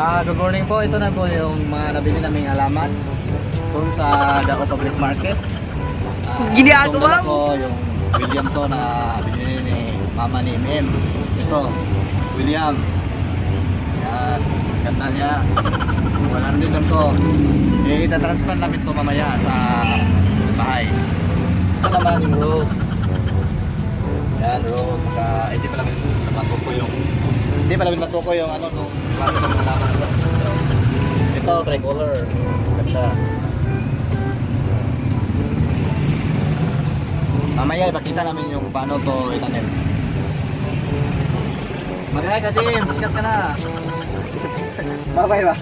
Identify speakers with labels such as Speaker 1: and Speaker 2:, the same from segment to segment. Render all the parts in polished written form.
Speaker 1: Good morning po. Ito na po yung mga nabili naming halaman doon sa Dao Public Market.
Speaker 2: Ginagawa
Speaker 1: mo? Yung William to na binili ni Mama ni MM. Ito, William. Yan, ganda niya. 100 lang to. Ita-transplant namin to mamaya sa bahay. Ito naman yung rose. Yan, rose. Hindi pa namin matuko yung ano no, klase ng halaman ito. Ito, tricolor. Ganda. Mamaya ipakita namin yung paano to itanim. Mag-hi ka, Tim! Sikat ka na! Babay ba?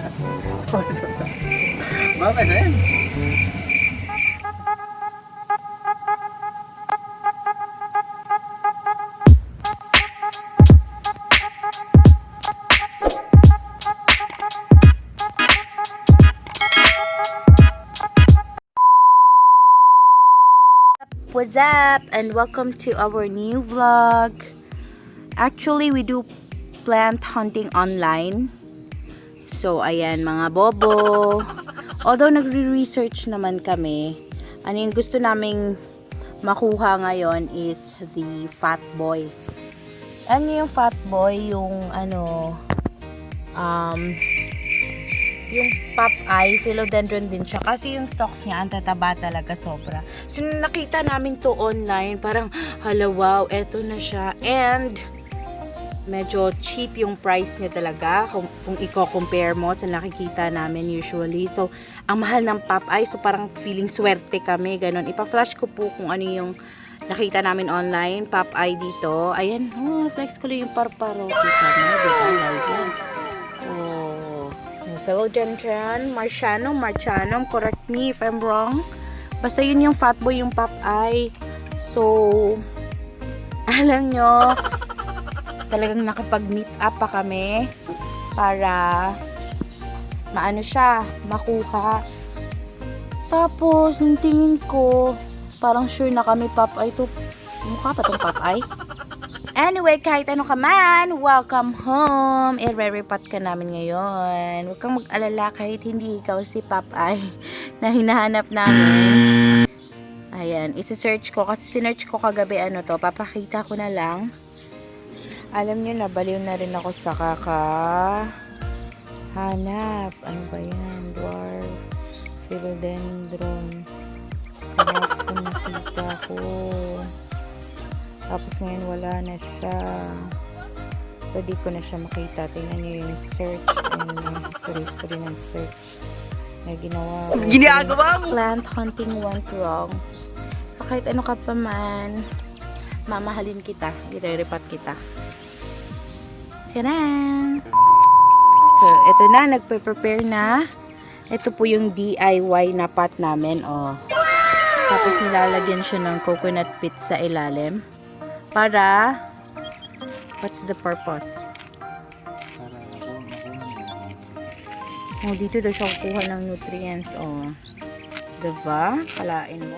Speaker 1: Babay sa'yo!
Speaker 2: What's up and welcome to our new vlog. Actually, we do plant hunting online. So, ayan mga bobo. Although nagre-research naman kami, ano yung gusto naming makuha ngayon is the fat boy. Ano yung fat boy? Yung ano, yung pop-eye, philodendron din siya. Kasi yung stalks niya, ang tataba talaga sobra. So, nakita namin to online, parang, hala wow, eto na siya. And, medyo cheap yung price niya talaga. Kung i-compare mo sa nakikita namin usually. So, ang mahal ng pop-eye. So, parang feeling swerte kami. Ganon. Ipa-flash ko po kung ano yung nakita namin online. Pop-eye dito. Ayan. Oh, flex ko lang yung parparo. Kita mo. Diba? Like yan. PHILODENDRON Martianum, correct me if I'm wrong. Basta yun yung fat boy, yung pop eye. So, alam nyo, talagang nakapag-meet up pa kami para maano siya, makuha. Tapos, nung tingin ko, parang sure na kami pop eye to. Mukha pa tong pop eye. Anyway, kahit ano ka man, welcome home. I-re-repot ka namin ngayon. Huwag kang mag-alala kahit hindi ikaw si Popeye na hinahanap namin. Ayan, isi-search ko. Kasi sinearch ko kagabi ano to. Papakita ko na lang. Alam nyo, nabaliw na rin ako sa kakahanap. Ano ba yan? Dwarf. Philodendron. Kahapon nakita ko. Tapos ngayon wala na siya. So di ko na siya makita. Tingnan niyo yung search and history ng search. May ginawa ko. Ginagawa mo! Plant hunting went wrong. Kahit ano ka pa man, mamahalin kita. I-re-repot kita. Tcharam! So ito na. Nagpe-prepare na. Ito po yung DIY na pot namin. Oh. Tapos nilalagyan siya ng coconut pit sa ilalim. Para, what's the purpose? Oh, dito daw siya kukuha ng nutrients. Oh. Diba? Kalain mo.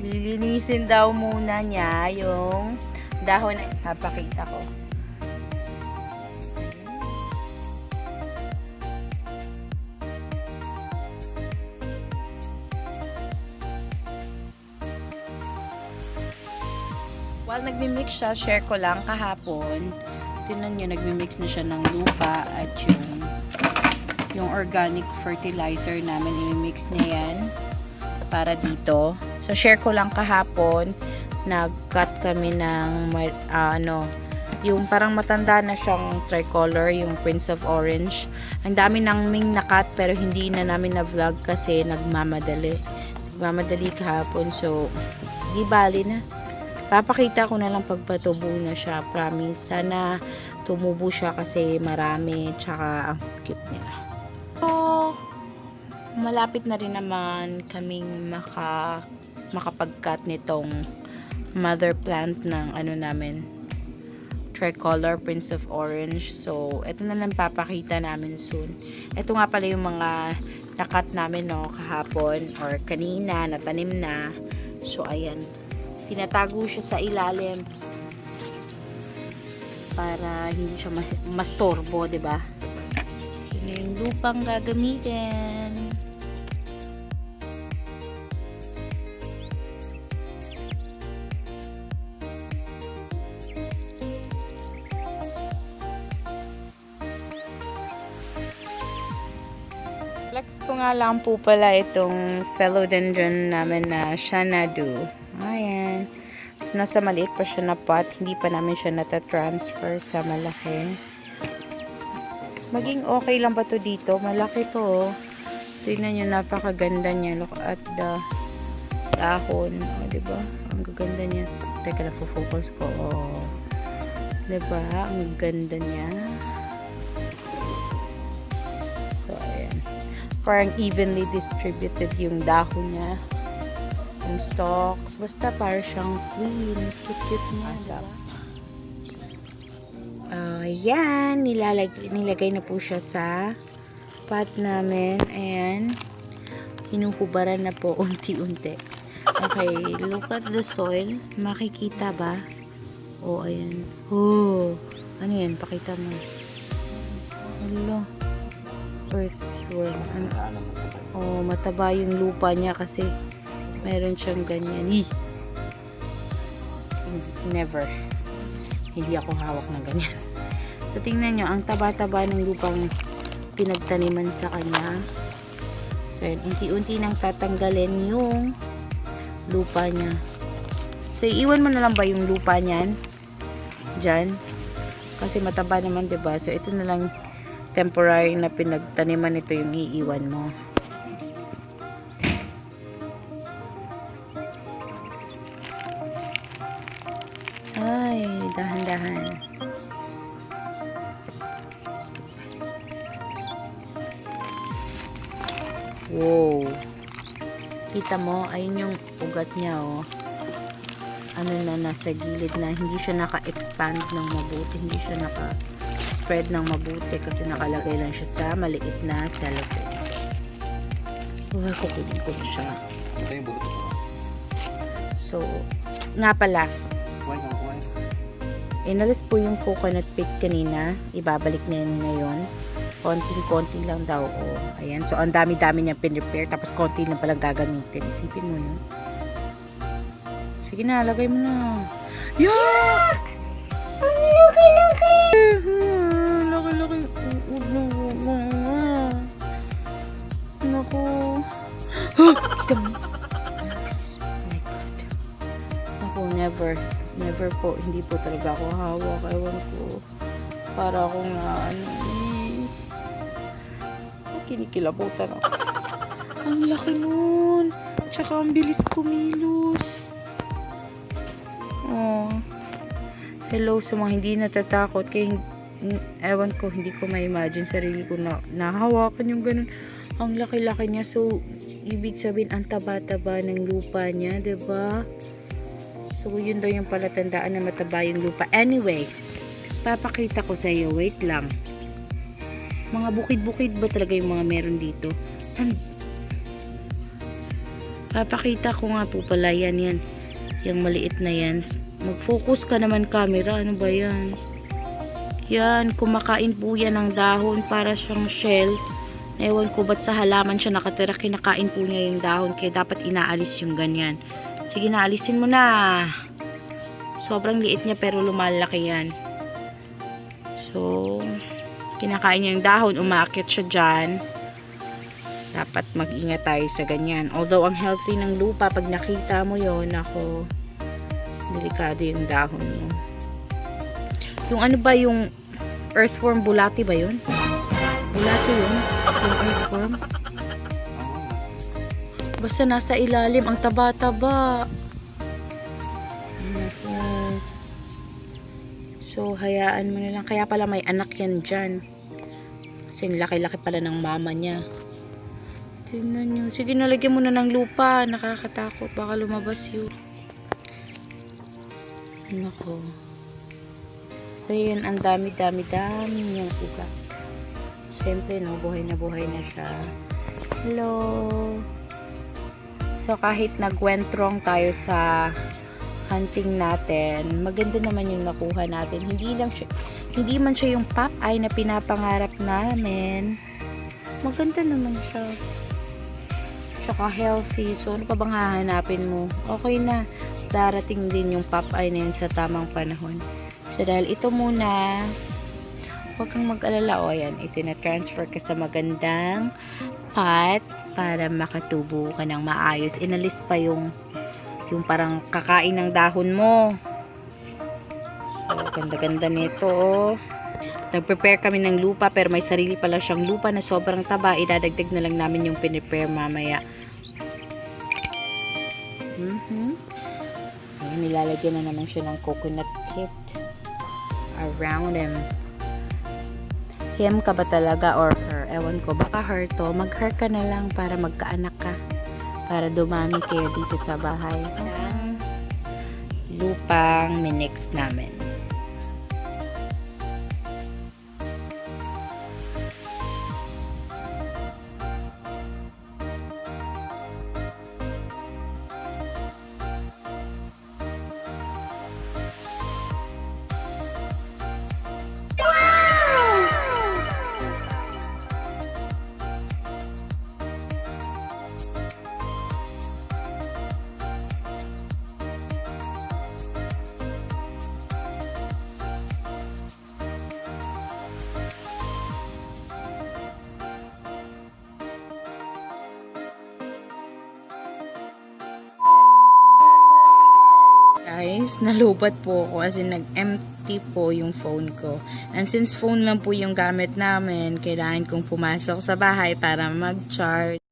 Speaker 2: Lilinisin daw muna niya yung dahon na napakita ko. While nagmi-mix siya, share ko lang kahapon. Tingnan nyo, nagmi-mix na siya ng lupa at yung organic fertilizer namin, i-mix niya yan para dito. So, share ko lang kahapon. Nag-cut kami ng yung parang matanda na siyang tricolor, yung Prince of Orange. Ang dami naming na-cut pero hindi na namin na-vlog kasi nagmamadali kahapon. So, di bali na. Papakita ko na lang pagpatubo na siya. Promise. Sana tumubo siya kasi marami. Tsaka ang cute nila. So, malapit na rin naman kaming makapag-cut nitong mother plant ng ano namin. Tricolor Prince of Orange. So, ito na lang papakita namin soon. Ito nga pala yung mga nakat namin no, kahapon or kanina, natanim na. So, ayan. tinatago siya sa ilalim para hindi siya mastorbo, 'di ba? Yun yung lupang gagamitin. Flex ko nga lang po pala itong philodendron namin na Xanadu. Ayan. So, nasa maliit pa siya na pot. Hindi pa namin siya nata-transfer sa malaki. Maging okay lang ba to dito? Malaki to. Tingnan nyo, napakaganda niya. Look at the dahon. O, diba? Ang gaganda niya. Teka lang, focus ko. O. Diba? Ang ganda niya. So, ayan. Parang evenly distributed yung dahon niya. Yung stalks. Basta parang siyang queen. Cute niya, diba? Ayan. Nilagay na po siya sa pot namin. Ayan. Hinuhubaran na po unti-unti. Okay. Look at the soil. Makikita ba? Oh, ayan. Oh. Ano yan? Pakita mo. Hello. Earthworm. Ano? Oh, mataba yung lupa niya kasi meron siyang ganyan. Never. Hindi ako hawak ng ganyan. So, tingnan nyo, ang taba-taba ng lupang pinagtaniman sa kanya. So, yun, unti-unti nang tatanggalin yung lupa niya. So, iiwan mo na lang ba yung lupa niyan? Diyan. Kasi mataba naman, diba? So, ito na lang temporary na pinagtaniman, ito yung iiwan mo. Ay, dahan-dahan. Wow. Kita mo, ayun yung ugat niya, oh. Ano na, nasa gilid na. Hindi siya naka-expand ng mabuti. Hindi siya naka-spread ng mabuti kasi nakalagay lang siya sa maliit na cellophane. Wow, kukunin ko siya.
Speaker 1: Ito yung buto ko.
Speaker 2: So, nga pala. Inalis po yung coconut pit kanina. Ibabalik na yun ngayon. Konting-konti lang daw. Oh, ayan. So, ang dami-dami niya pin-repair. Tapos, konti lang palang gagamitin. Isipin mo yun. Sige na, lagay mo na. Yuck! Ang laki-laki! Laki-laki. Naku. Kita mo. Oh my God. Naku, never. Never po. Hindi po talaga ako hawak. Ewan ko. Para akong kinikilabutan ako. Ang laki nun. Tsaka ang bilis kumilos. Oh. Hello sa mga hindi natatakot. Kaya ewan ko, hindi ko ma-imagine sarili ko na nahawakan yung ganun. Ang laki-laki niya. So, ibig sabihin, ang taba-taba ng lupa niya, diba? So, yun daw yung palatandaan na mataba yung lupa. Anyway, papakita ko sa iyo. Wait lang. Mga bukid-bukid ba talaga yung mga meron dito? San? Papakita ko nga po pala yan. Yung maliit na yan. Mag-focus ka naman camera. Ano ba yan? Yan. Kumakain po yan ng dahon para siyang shell. Ewan ko ba't sa halaman siya nakatira. Kinakain po niya yung dahon. Kaya dapat inaalis yung ganyan. Sige na, alisin mo na. Sobrang liit niya pero lumalaki yan. So, kinakain niya yung dahon, umaakit siya dyan. Dapat mag-ingat tayo sa ganyan. Although, ang healthy ng lupa, pag nakita mo yon, ako, delikado yung dahon mo. Yung ano ba yung earthworm, bulati ba yun? Bulati yun? Yung earthworm? Basta nasa ilalim, ang taba-taba. So, hayaan mo na lang. Kaya pala may anak yan dyan. Kasi laki-laki pala ng mama niya. Tingnan nyo. Sige, nalagyan mo na ng lupa. Nakakatakot. Baka lumabas yun. Nako. So, yun. Ang dami-dami niyang ugat. Siyempre, no, buhay na siya. Hello. So, kahit nag-went wrong tayo sa hunting natin, maganda naman yung nakuha natin. Hindi man siya yung Popeye na pinapangarap namin. Maganda naman siya. Tsaka healthy. So, ano pa bang hahanapin mo? Okay na. Darating din yung Popeye na yun sa tamang panahon. So, dahil ito muna, huwag kang mag-alala. O, ayan. Itina-transfer ka sa magandang pot para makatubo ka ng maayos. Inalis pa yung parang kakain ng dahon mo. Oh, ganda-ganda nito. Oh. Nag-prepare kami ng lupa pero may sarili pala siyang lupa na sobrang taba. Idadagdag na lang namin yung pinipare mamaya. Ayan, nilalagyan na naman siya ng coconut kit around him. Him ka ba talaga or her? Ewan ko, baka her to. Mag-her ka na lang para magkaanak ka. Para dumami kayo dito sa bahay. Ang lupang minix namin. Guys, nalubat po ako as in nag-empty po yung phone ko. And since phone lang po yung gamit namin, kailangan kong pumasok sa bahay para mag-charge.